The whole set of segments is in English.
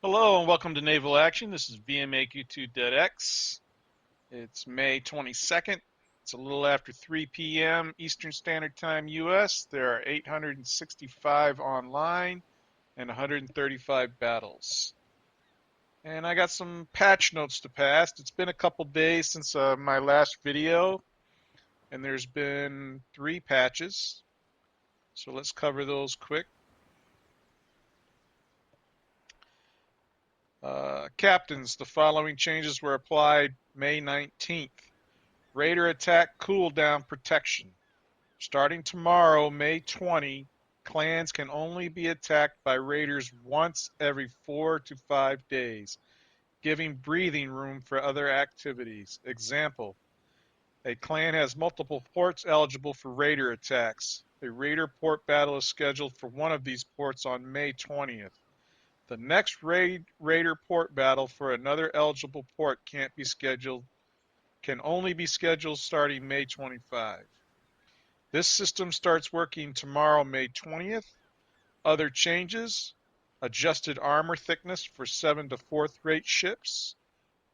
Hello and welcome to Naval Action. This is VMAQ2.X. It's May 22nd. It's a little after 3 p.m. Eastern Standard Time US. There are 865 online and 135 battles. And I got some patch notes to pass. It's been a couple days since my last video, and there's been 3 patches. So let's cover those quick. Captains, the following changes were applied May 19th. Raider attack cooldown protection. Starting tomorrow, May 20, clans can only be attacked by raiders once every 4 to 5 days, giving breathing room for other activities. Example, a clan has multiple ports eligible for raider attacks. A raider port battle is scheduled for one of these ports on May 20th. The next raider port battle for another eligible port can only be scheduled starting May 25. This system starts working tomorrow, May 20th. Other changes: adjusted armor thickness for 7 to 4th rate ships,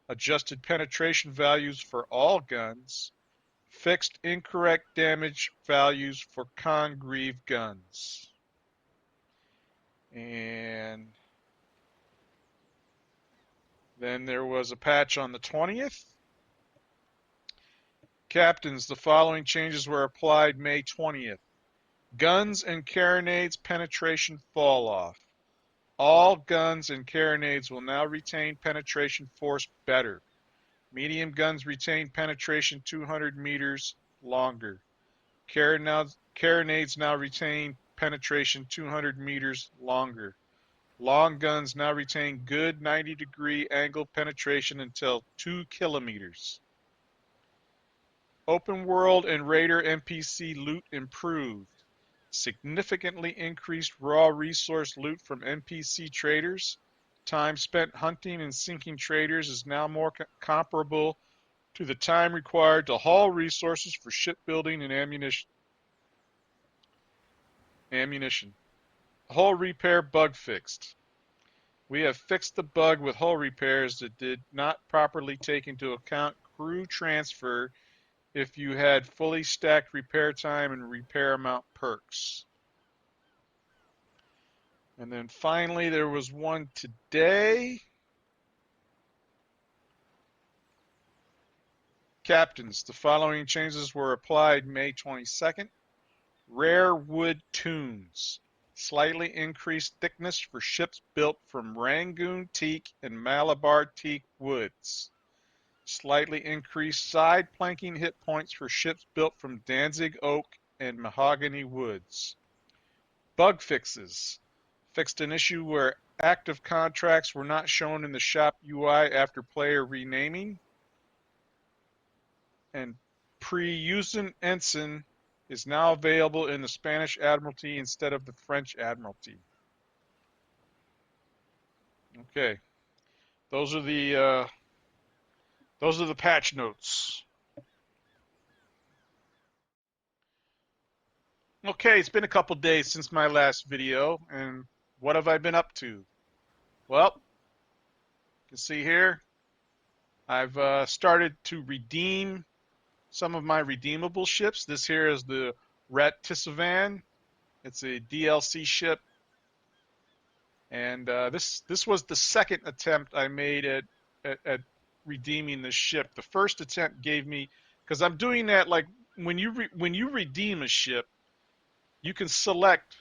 adjusted penetration values for all guns, fixed incorrect damage values for Congreve guns. And then there was a patch on the 20th. Captains, the following changes were applied May 20th. Guns and carronades penetration fall off. All guns and carronades will now retain penetration force better. Medium guns retain penetration 200 meters longer. Carronades now retain penetration 200 meters longer. Long guns now retain good 90-degree angle penetration until 2 kilometers. Open world and raider NPC loot improved. Significantly increased raw resource loot from NPC traders. Time spent hunting and sinking traders is now more comparable to the time required to haul resources for shipbuilding and ammunition. Hull repair bug fixed. We have fixed the bug with hull repairs that did not properly take into account crew transfer if you had fully stacked repair time and repair amount perks. And then finally there was one today. Captains, the following changes were applied May 22nd. Rare wood tunes. Slightly increased thickness for ships built from Rangoon teak and Malabar teak woods. Slightly increased side planking hit points for ships built from Danzig oak and mahogany woods. Bug fixes. Fixed an issue where active contracts were not shown in the shop UI after player renaming. And pre-Usen Ensign is now available in the Spanish Admiralty instead of the French Admiralty. Okay, those are the patch notes. Okay, it's been a couple days since my last video, and what have I been up to? Well, you can see here, I've started to redeem some of my redeemable ships. This here is the Ratisavan. It's a DLC ship, and this was the second attempt I made at redeeming this ship. The first attempt gave me, because I'm doing that like when you redeem a ship, you can select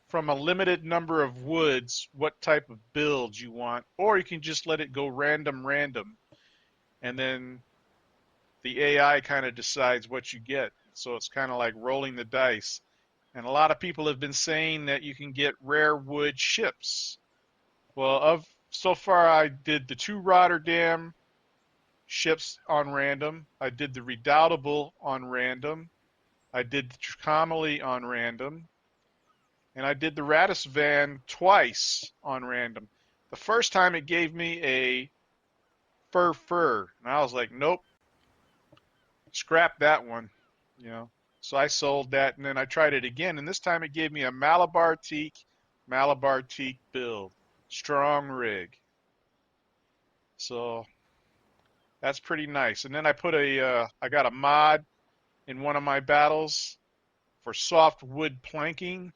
from a limited number of woods what type of build you want, or you can just let it go random, and then the AI kind of decides what you get. So it's kind of like rolling the dice. And a lot of people have been saying that you can get rare wood ships. Well, so far I did the 2 Rotterdam ships on random. I did the Redoubtable on random. I did the Trincomalee on random. And I did the Ratisavan twice on random. The first time it gave me a fur. And I was like, nope, scrap that one, you know. So I sold that, and then I tried it again, and this time it gave me a Malabar teak build. Strong rig. So that's pretty nice. And then I put I got a mod in one of my battles for soft wood planking.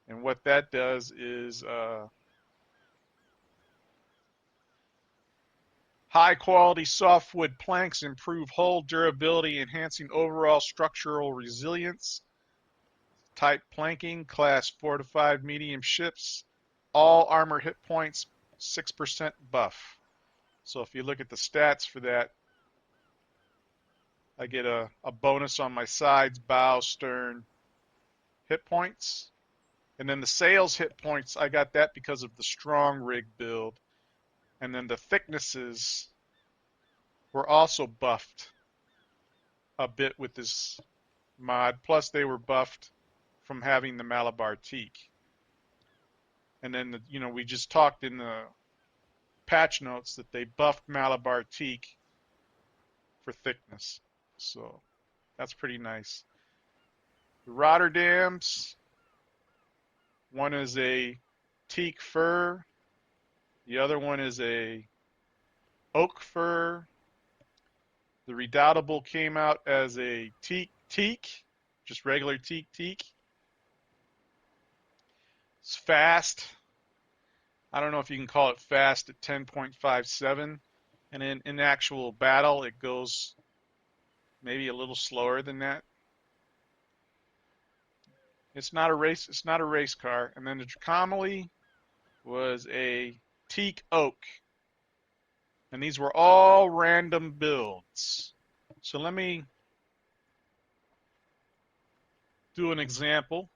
And what that does is high quality softwood planks improve hull durability, enhancing overall structural resilience. Type planking, class 4 to 5 medium ships, all armor hit points, 6% buff. So if you look at the stats for that, I get a bonus on my sides, bow, stern hit points. And then the sails hit points, I got that because of the strong rig build. And then the thicknesses were also buffed a bit with this mod. Plus they were buffed from having the Malabar teak. And then, we just talked in the patch notes that they buffed Malabar teak for thickness. So that's pretty nice. The Rotterdams, one is a teak fir, the other one is a oak fir. The Redoubtable came out as a teak, just regular teak. It's fast. I don't know if you can call it fast at 10.57. And in actual battle, it goes maybe a little slower than that. It's not a race car. And then the Dracomily was a teak oak. And these were all random builds. So let me do an example.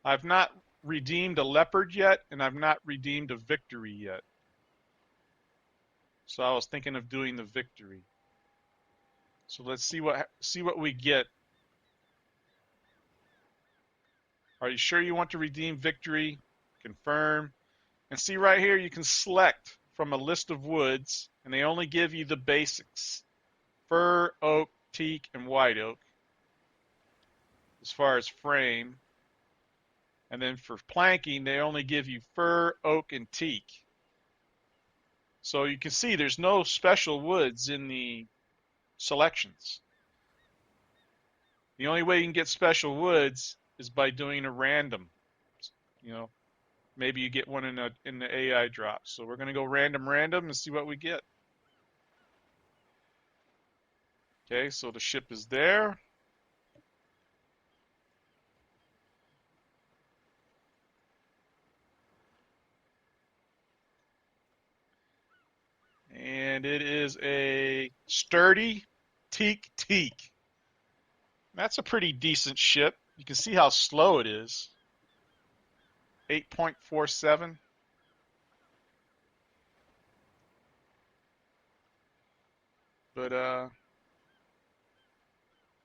I've not redeemed a leopard yet, and I've not redeemed a victory yet. So I was thinking of doing the victory. So let's see what we get. Are you sure you want to redeem victory? Confirm. And see right here, you can select from a list of woods, and they only give you the basics: fir, oak, teak, and white oak as far as frame. And then for planking, they only give you fir, oak, and teak. So you can see there's no special woods in the selections. The only way you can get special woods is by doing a random. You know, maybe you get one in the AI drop. So we're going to go random and see what we get. Okay, so the ship is there. And it is a sturdy teak. That's a pretty decent ship. You can see how slow it is. 8.47. But I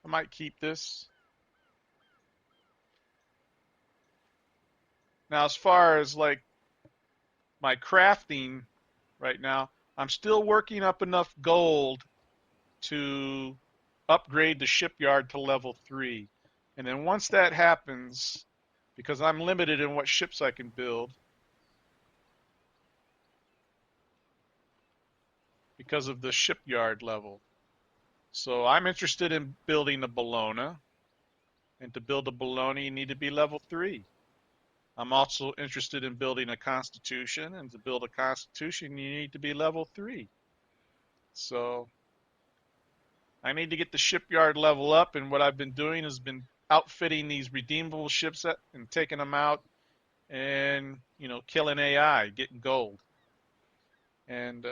might keep this. Now, as far as like my crafting right now, I'm still working up enough gold to upgrade the shipyard to level 3. And then once that happens, because I'm limited in what ships I can build, because of the shipyard level. So I'm interested in building a Bologna. And to build a Bologna, you need to be level 3. I'm also interested in building a Constitution. And to build a Constitution, you need to be level 3. So I need to get the shipyard level up. And what I've been doing has been outfitting these redeemable ships and taking them out and, killing AI, getting gold. And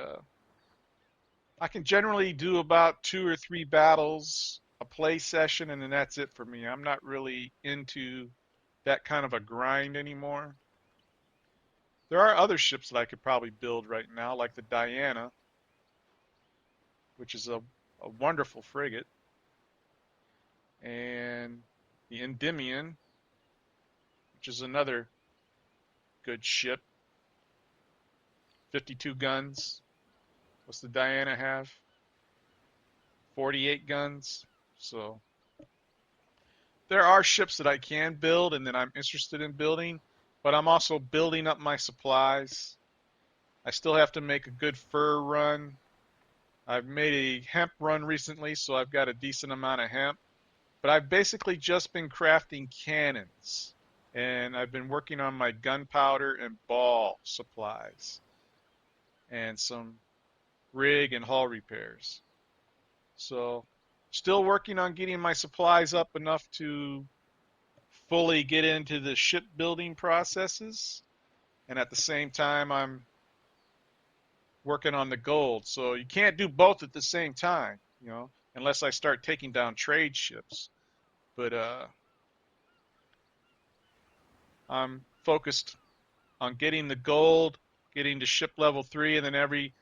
I can generally do about 2 or 3 battles, a play session, and then that's it for me. I'm not really into that kind of a grind anymore. There are other ships that I could probably build right now, like the Diana, which is a wonderful frigate, and the Endymion, which is another good ship. 52 guns. What's the Diana have? 48 guns. So there are ships that I can build and that I'm interested in building, but I'm also building up my supplies. I still have to make a good fur run. I've made a hemp run recently, so I've got a decent amount of hemp. But I've basically just been crafting cannons, and I've been working on my gunpowder and ball supplies, and some rig and hull repairs. So, still working on getting my supplies up enough to fully get into the shipbuilding processes, and at the same time, I'm working on the gold. So you can't do both at the same time, unless I start taking down trade ships. But I'm focused on getting the gold, getting to ship level 3, and then every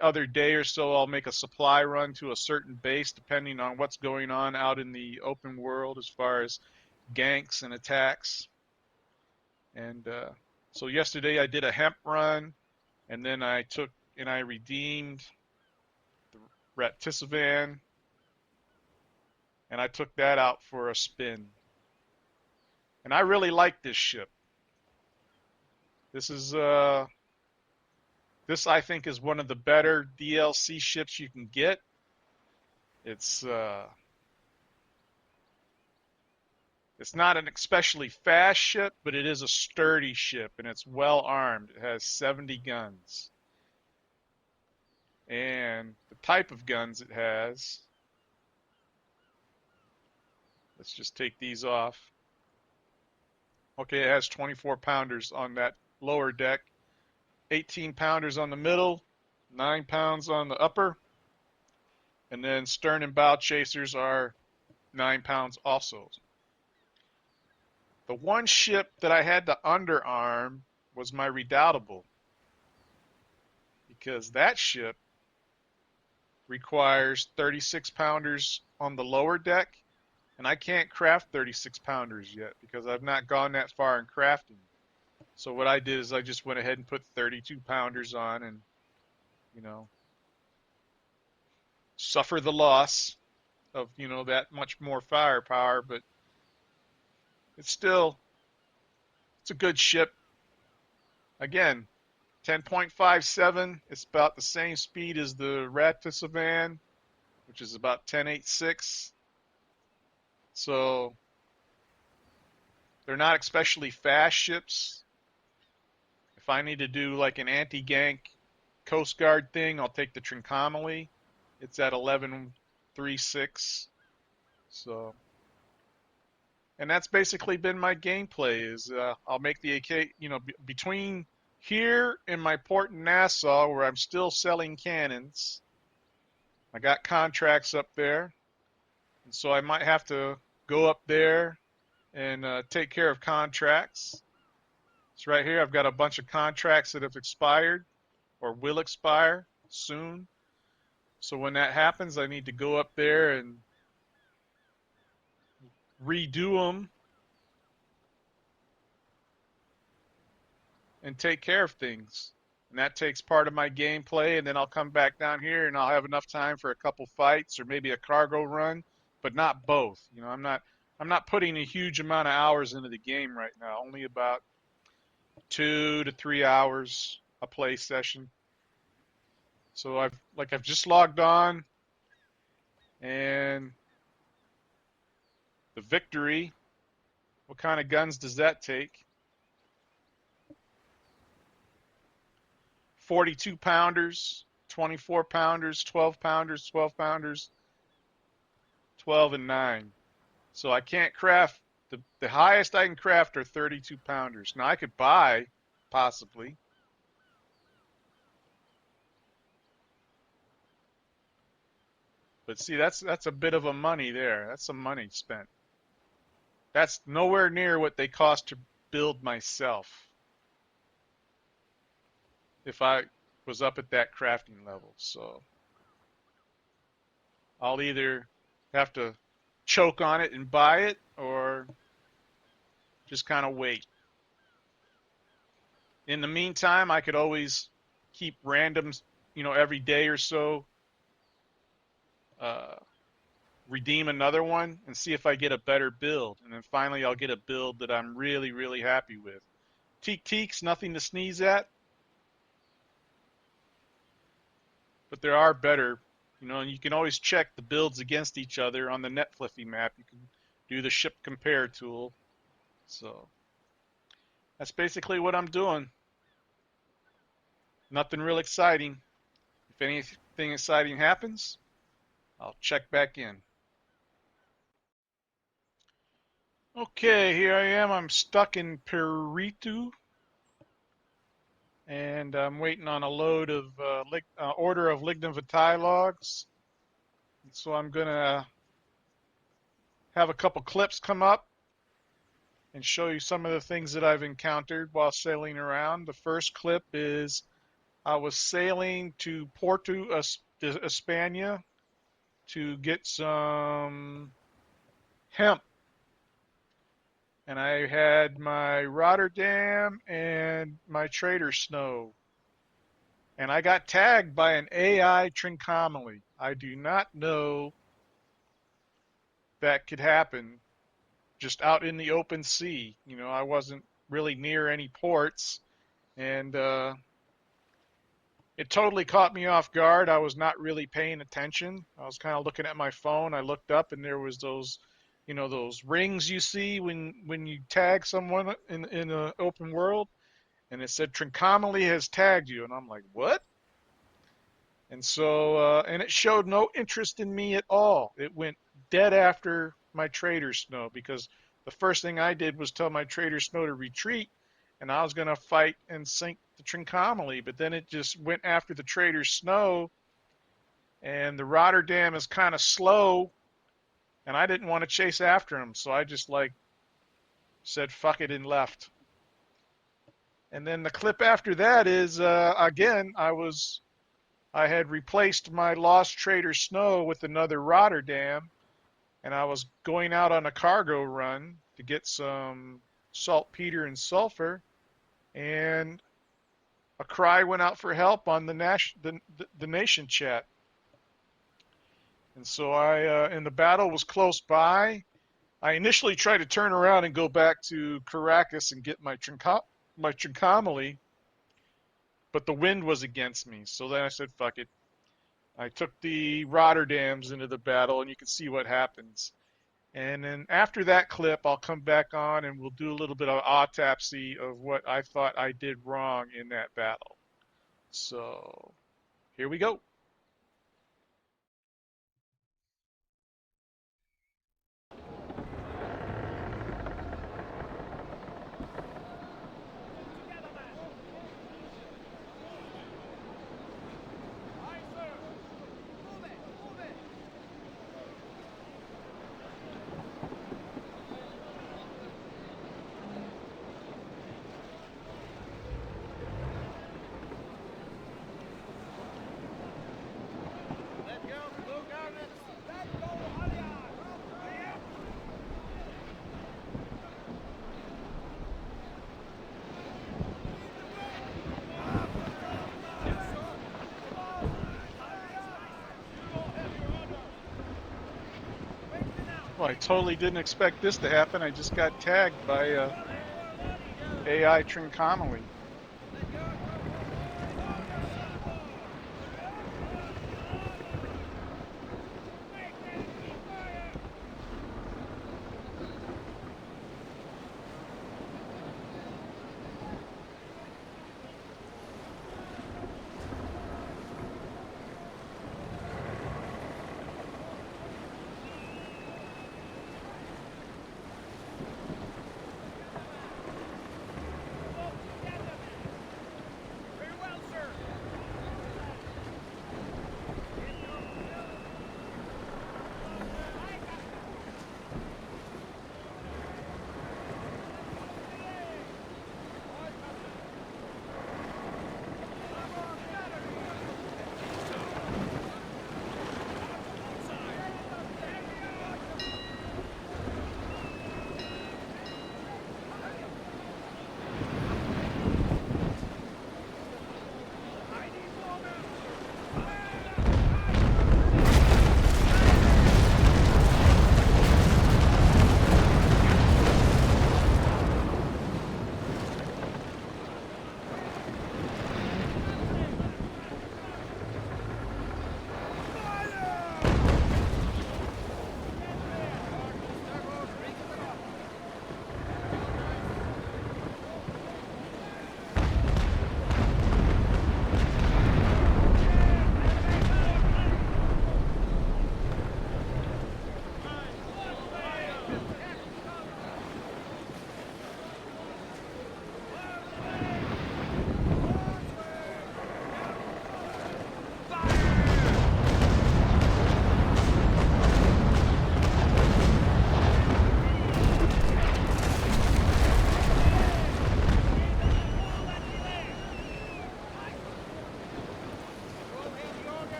other day or so I'll make a supply run to a certain base depending on what's going on out in the open world as far as ganks and attacks. And so yesterday I did a hemp run, and then I redeemed the Ratisivan, and I took that out for a spin. And I really like this ship. This is this I think is one of the better DLC ships you can get. It's it's not an especially fast ship, but it is a sturdy ship, and it's well armed. It has 70 guns. And the type of guns it has, let's just take these off. Okay, it has 24 pounders on that lower deck, 18 pounders on the middle, 9 pounds on the upper, and then stern and bow chasers are 9 pounds also. The one ship that I had to underarm was my Redoubtable, because that ship requires 36 pounders on the lower deck, and I can't craft 36 pounders yet because I've not gone that far in crafting. So what I did is I just went ahead and put 32 pounders on and, you know, suffer the loss of, that much more firepower, but it's a good ship. Again, 10.57, it's about the same speed as the Ratisivan, which is about 10.86. So they're not especially fast ships. If I need to do like an anti-gank Coast Guard thing, I'll take the Trincomalee. It's at 11.36. So, and that's basically been my gameplay. Is I'll make the AK, between here and my port in Nassau, where I'm still selling cannons. I got contracts up there, and so I might have to go up there and take care of contracts. So right here, I've got a bunch of contracts that have expired or will expire soon. So when that happens, I need to go up there and redo them and take care of things. And that takes part of my gameplay, and then I'll come back down here and I'll have enough time for a couple fights or maybe a cargo run, but not both. I'm not putting a huge amount of hours into the game right now, only about 2 to 3 hours a play session. So I've just logged on, and the Victory, what kind of guns does that take? 42 pounders, 24 pounders, 12 pounders, 12 pounders, 12 and 9. So I can't craft, the highest I can craft are 32 pounders. Now I could buy, possibly. But see, that's a bit of a money there. That's some money spent. That's nowhere near what they cost to build myself if I was up at that crafting level. So I'll either have to choke on it and buy it, or just kind of wait. In the meantime, I could always keep random, every day or so, uh, redeem another one and see if I get a better build. And then finally I'll get a build that I'm really, really happy with. Teak teaks, nothing to sneeze at, but there are better, and you can always check the builds against each other on the Netflixy map. You can do the ship compare tool. So that's basically what I'm doing. Nothing real exciting. If anything exciting happens, I'll check back in. Okay, here I am. I'm stuck in Peritu, and I'm waiting on a load of order of lignum vitae logs. And so I'm gonna have a couple clips come up and show you some of the things that I've encountered while sailing around. The first clip is I was sailing to Porto España to get some hemp, and I had my Rotterdam and my Trader Snow, and I got tagged by an AI trincomaly. I do not know that could happen just out in the open sea. I wasn't really near any ports, and it totally caught me off guard. I was not really paying attention. I was kind of looking at my phone. I looked up, and there was those rings you see when you tag someone in an open world, and it said Trincomaly has tagged you, and I'm like, what? And so, and it showed no interest in me at all. It went dead after my Trader Snow, because the first thing I did was tell my Trader Snow to retreat, and I was going to fight and sink the Trincomaly, but then it just went after the Trader Snow, and the Rotterdam is kind of slow, and I didn't want to chase after him, so I just said fuck it and left. And then the clip after that is again I had replaced my lost Trader Snow with another Rotterdam, and I was going out on a cargo run to get some saltpeter and sulfur, and a cry went out for help on the nation chat. And so and the battle was close by. I initially tried to turn around and go back to Caracas and get my Trincomaly, but the wind was against me. So then I said, fuck it. I took the Rotterdams into the battle, and you can see what happens. And then after that clip, I'll come back on and we'll do a little bit of autopsy of what I thought I did wrong in that battle. So here we go. Well, I totally didn't expect this to happen. I just got tagged by AI Trincomaly.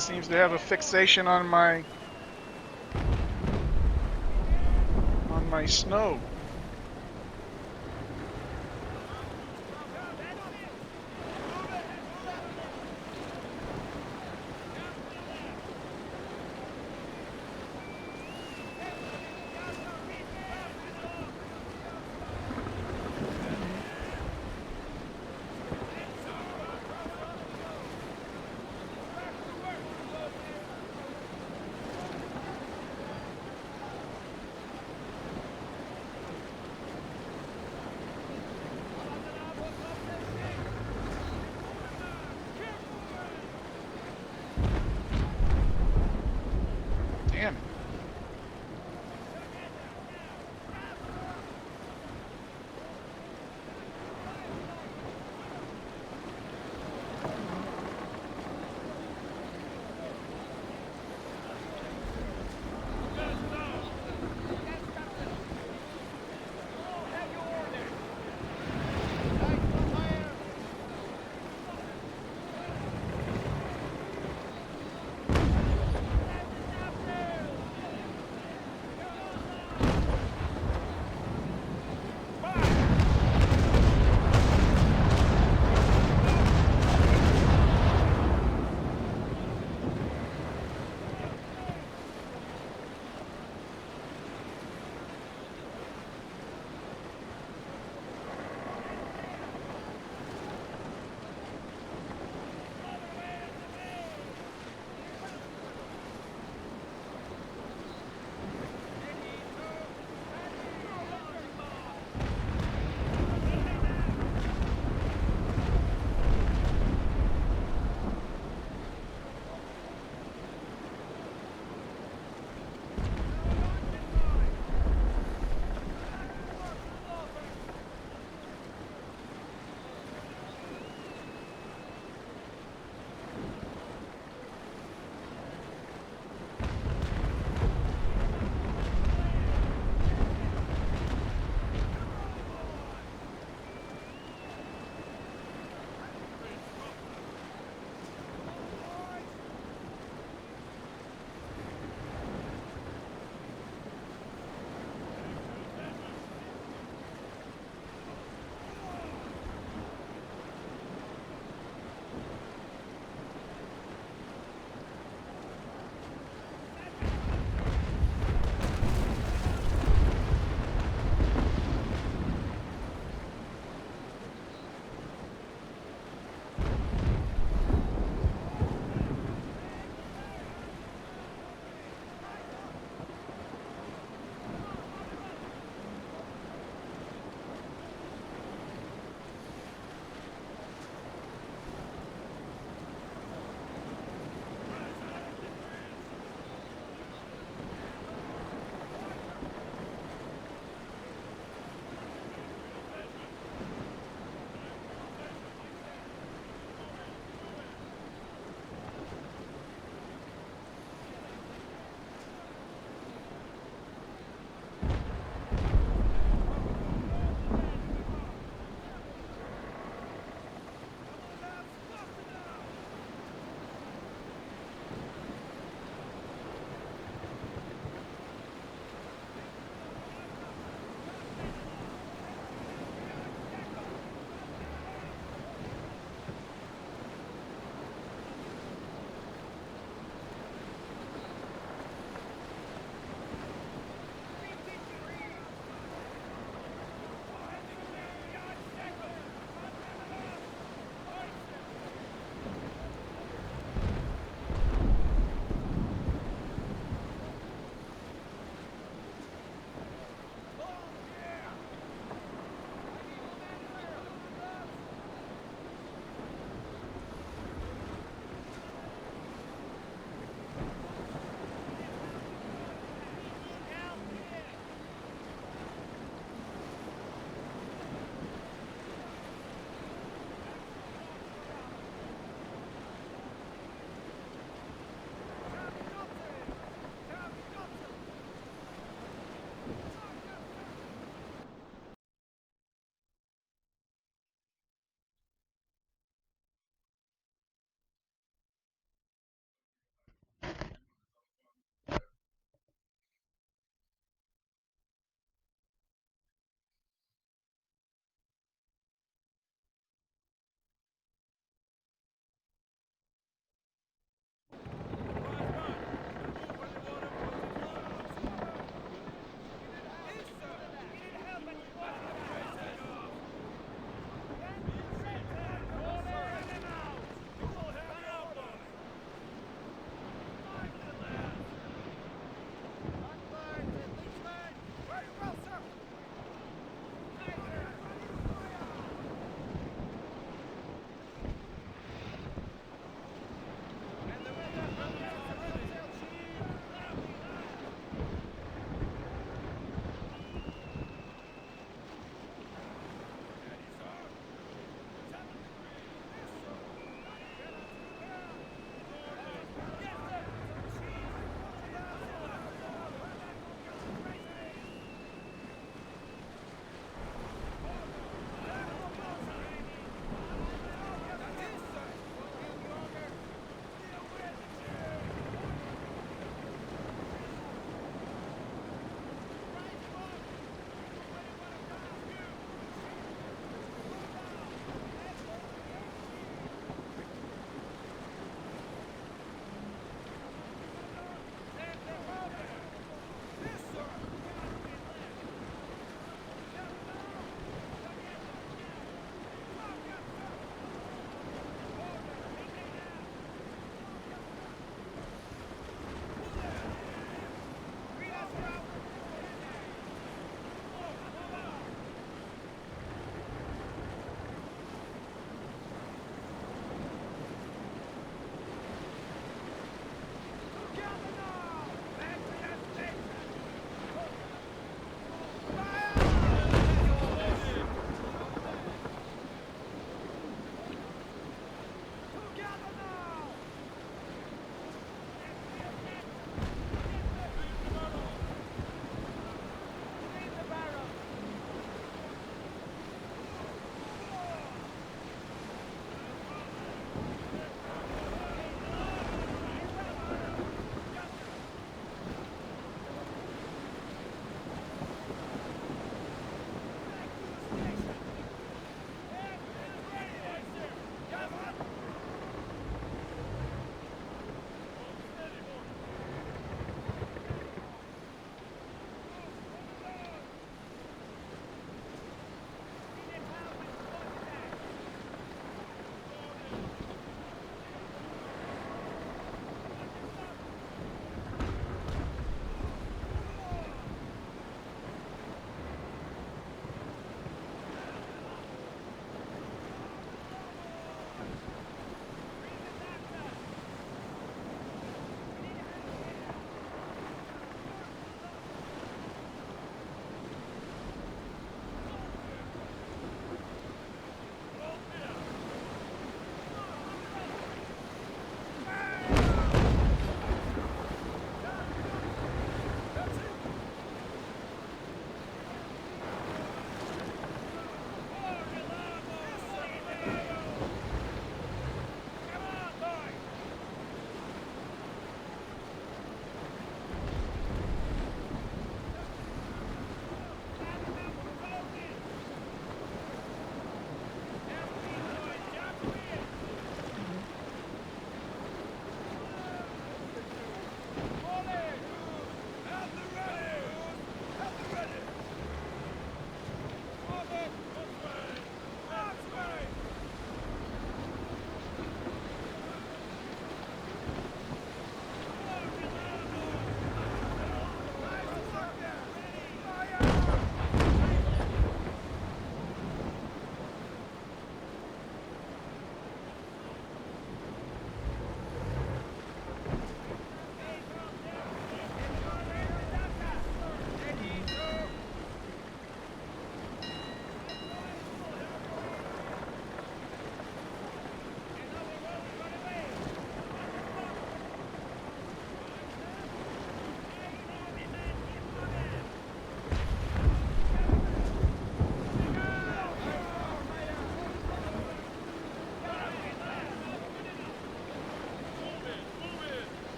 seems to have a fixation on my snow.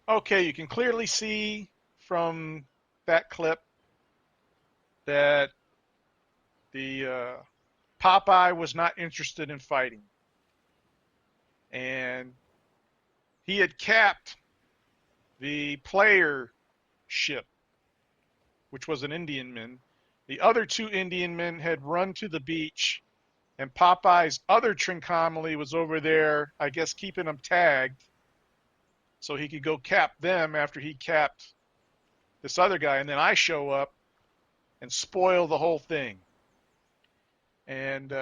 Okay, you can clearly see from that clip that the Popeye was not interested in fighting, and he had capped the player ship, which was an Indian man. The other two Indian men had run to the beach, and Popeye's other Trincomalee was over there, I guess, keeping them tagged so he could go cap them after he capped this other guy. And then I show up and spoil the whole thing. And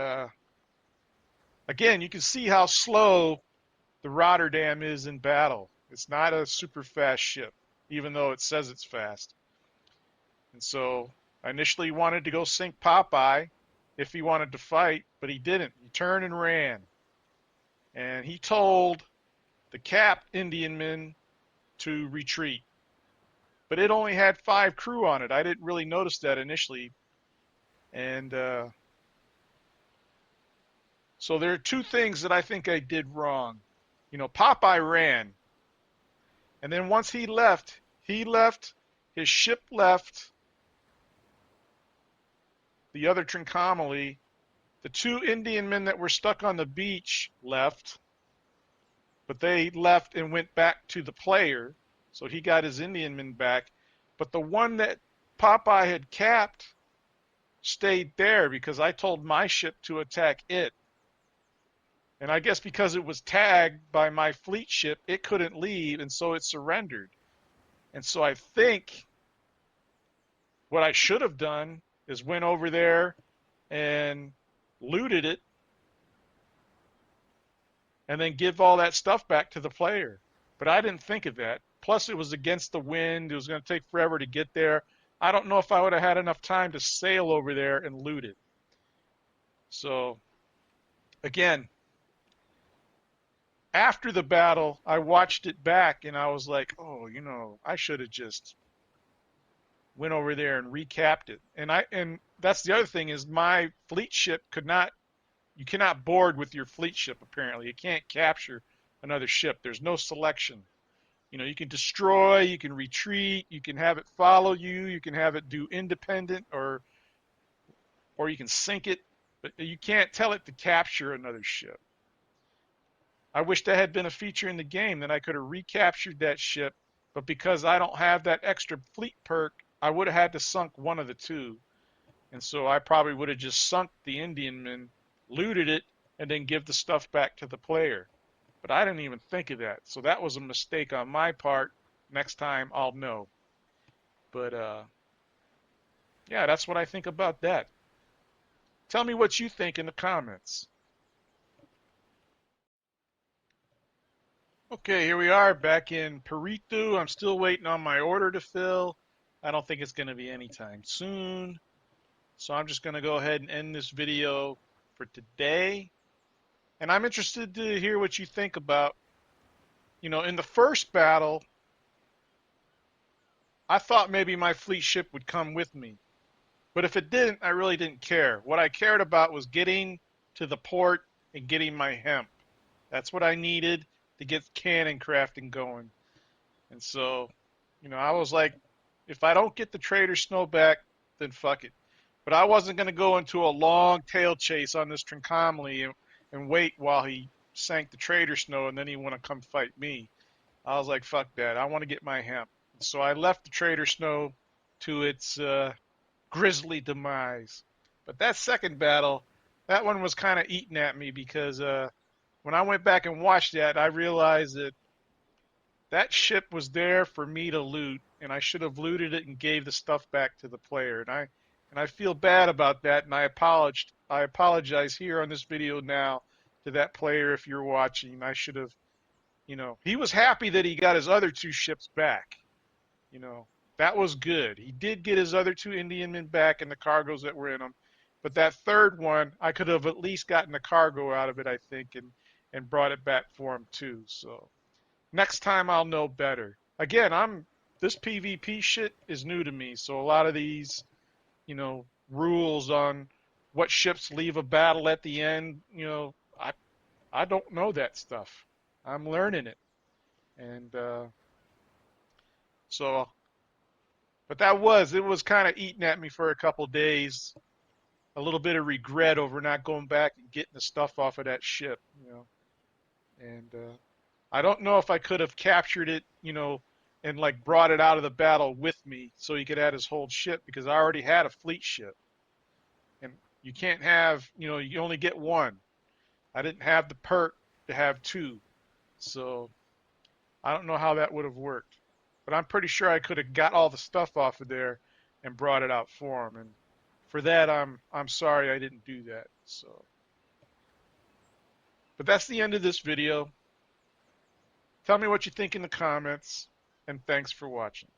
again, you can see how slow the Rotterdam is in battle. It's not a super fast ship, even though it says it's fast. And so I initially wanted to go sink Popeye if he wanted to fight, but he didn't. He turned and ran. And he told the capped Indian men to retreat. But it only had 5 crew on it. I didn't really notice that initially. And so there are 2 things that I think I did wrong. You know, Popeye ran. And then once he left, his ship left, the other Trincomalee. The 2 Indian men that were stuck on the beach left, but they left and went back to the player, so he got his Indian men back. But the one that Popeye had capped stayed there because I told my ship to attack it. And I guess because it was tagged by my fleet ship, it couldn't leave, and so it surrendered. And so I think what I should have done is went over there and looted it and then give all that stuff back to the player. But I didn't think of that. Plus, it was against the wind. It was going to take forever to get there. I don't know if I would have had enough time to sail over there and loot it. So, again, after the battle, I watched it back and I was like, oh, you know, I should have just went over there and recapped it. And that's the other thing is my fleet ship you cannot board with your fleet ship apparently. You can't capture another ship. There's no selection. You know, you can destroy, you can retreat, you can have it follow you, you can have it do independent or you can sink it, but you can't tell it to capture another ship. I wish that had been a feature in the game, then I could have recaptured that ship, but because I don't have that extra fleet perk, I would have had to sunk one of the 2. And so I probably would have just sunk the Indian men, looted it, and then give the stuff back to the player. But I didn't even think of that. So that was a mistake on my part. Next time I'll know. But yeah, that's what I think about that. Tell me what you think in the comments. Okay, here we are back in Peritu. I'm still waiting on my order to fill. I don't think it's going to be anytime soon. So I'm just going to go ahead and end this video for today. And I'm interested to hear what you think about, you know, in the first battle, I thought maybe my fleet ship would come with me. But if it didn't, I really didn't care. What I cared about was getting to the port and getting my hemp. That's what I needed to get cannon crafting going. And so, you know, I was like, if I don't get the trader snow back, then fuck it. But I wasn't going to go into a long tail chase on this Trincomalee and wait while he sank the trader snow and then he want to come fight me. I was like, fuck that. I want to get my hemp. And so I left the trader snow to its grisly demise. But that second battle, that one was kind of eating at me because when I went back and watched that, I realized that that ship was there for me to loot, and I should have looted it and gave the stuff back to the player. And I feel bad about that, and I apologize here on this video now to that player if you're watching. I should have, you know, he was happy that he got his other 2 ships back. You know, that was good. He did get his other 2 Indian men back and the cargoes that were in them. But that third one, I could have at least gotten the cargo out of it, I think, and brought it back for him too. So next time I'll know better. Again, this PvP shit is new to me, so a lot of these, you know, rules on what ships leave a battle at the end, you know, I don't know that stuff. I'm learning it. And So, but it was kind of eating at me for a couple days. A little bit of regret over not going back and getting the stuff off of that ship, you know. And I don't know if I could have captured it, you know, and like brought it out of the battle with me so he could have his whole ship because I already had a fleet ship. And you can't have, you know, you only get one. I didn't have the perk to have two. So I don't know how that would have worked. But I'm pretty sure I could have got all the stuff off of there and brought it out for him. And for that, I'm sorry I didn't do that. So, but that's the end of this video. Tell me what you think in the comments, and thanks for watching.